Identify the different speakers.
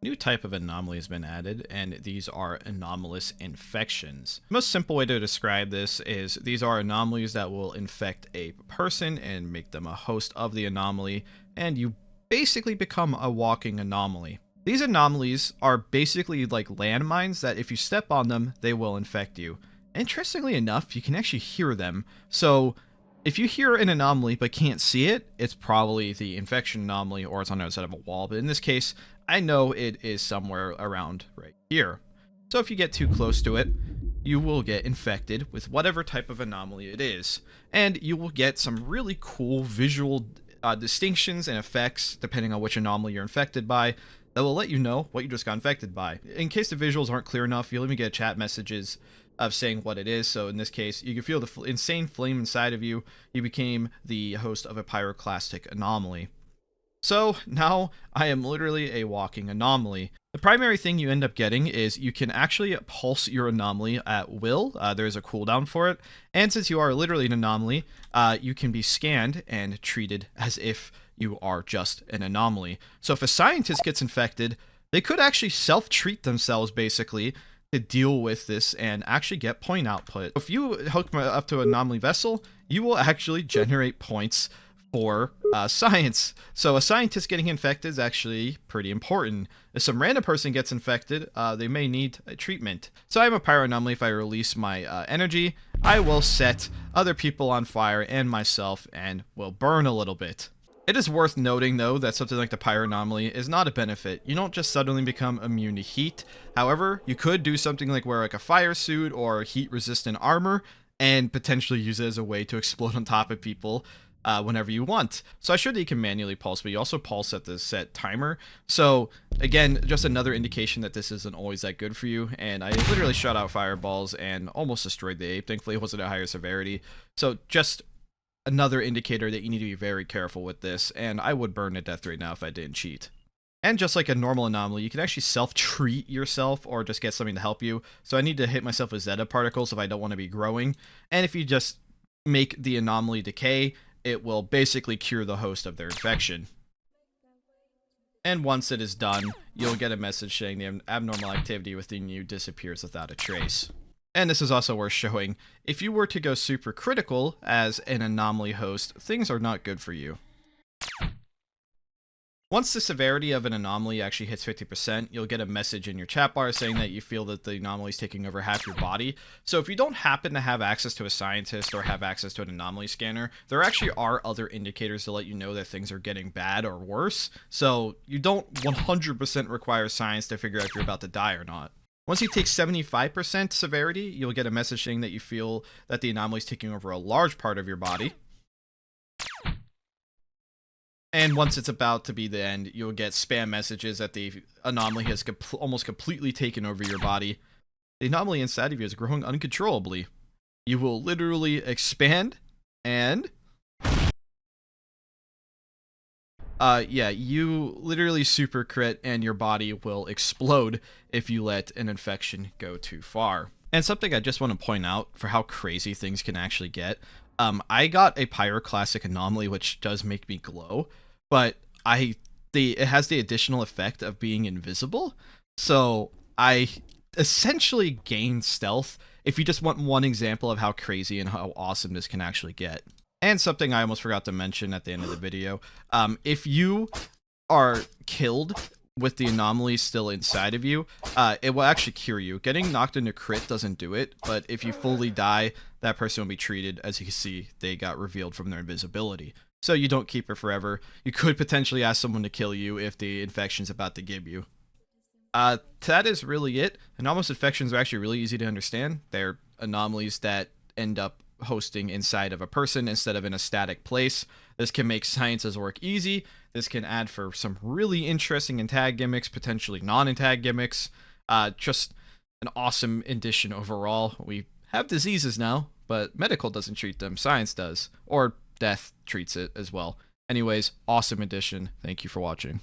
Speaker 1: New type of anomaly has been added, and these are anomalous infections. The most simple way to describe this is these are anomalies that will infect a person and make them a host of the anomaly, and you basically become a walking anomaly. These anomalies are basically like landmines that if you step on them, they will infect you. Interestingly enough, you can actually hear them. So if you hear an anomaly but can't see it, it's probably the infection anomaly or it's on the other side of a wall. But in this case, I know it is somewhere around right here. So if you get too close to it, you will get infected with whatever type of anomaly it is. And you will get some really cool visual distinctions and effects depending on which anomaly you're infected by that will let you know what you just got infected by. In case the visuals aren't clear enough, you'll even get chat messages of saying what it is. So in this case, you can feel the insane flame inside of you. You became the host of a pyroclastic anomaly. So now I am literally a walking anomaly. The primary thing you end up getting is you can actually pulse your anomaly at will. There's a cooldown for it. And since you are literally an anomaly, you can be scanned and treated as if you are just an anomaly. So if a scientist gets infected, they could actually self-treat themselves basically to deal with this and actually get point output. If you hook up to an anomaly vessel, you will actually generate points for science. So a scientist getting infected is actually pretty important. If some random person gets infected, they may need a treatment. So I'm a pyro anomaly. If I release my energy, I will set other people on fire and myself and will burn a little bit. It is worth noting, though, that something like the pyro anomaly is not a benefit. You don't just suddenly become immune to heat. However, you could do something like wear like a fire suit or heat-resistant armor and potentially use it as a way to explode on top of people whenever you want. So I showed that you can manually pulse, but you also pulse at the set timer. So again, just another indication that this isn't always that good for you. And I literally shot out fireballs and almost destroyed the ape. Thankfully, it wasn't a higher severity. So just another indicator that you need to be very careful with this, and I would burn to death right now if I didn't cheat. And just like a normal anomaly, you can actually self-treat yourself or just get something to help you. So I need to hit myself with Zeta particles if I don't want to be growing. And if you just make the anomaly decay, it will basically cure the host of their infection. And once it is done, you'll get a message saying the abnormal activity within you disappears without a trace. And this is also worth showing. If you were to go super critical as an anomaly host, things are not good for you. Once the severity of an anomaly actually hits 50%, you'll get a message in your chat bar saying that you feel that the anomaly is taking over half your body. So if you don't happen to have access to a scientist or have access to an anomaly scanner, there actually are other indicators to let you know that things are getting bad or worse. So you don't 100% require science to figure out if you're about to die or not. Once you take 75% severity, you'll get a message saying that you feel that the anomaly is taking over a large part of your body. And once it's about to be the end, you'll get spam messages that the anomaly has almost completely taken over your body. The anomaly inside of you is growing uncontrollably. You will literally expand and yeah, you literally super crit and your body will explode if you let an infection go too far. And something I just want to point out for how crazy things can actually get. I got a pyroclastic anomaly, which does make me glow, but it has the additional effect of being invisible. So I essentially gain stealth if you just want one example of how crazy and how awesome this can actually get. And something I almost forgot to mention at the end of the video, if you are killed with the anomaly still inside of you, it will actually cure you. Getting knocked into crit doesn't do it, but if you fully die, that person will be treated. As you can see, they got revealed from their invisibility. So you don't keep it forever. You could potentially ask someone to kill you if the infection's about to give you. That is really it. Anomalous infections are actually really easy to understand. They're anomalies that end up hosting inside of a person instead of in a static place. This can make sciences work easy. This can add for some really interesting intag gimmicks, potentially non-intag gimmicks. Just an awesome addition overall. We have diseases now, but medical doesn't treat them. Science does. Or death treats it as well. Anyways, awesome addition. Thank you for watching.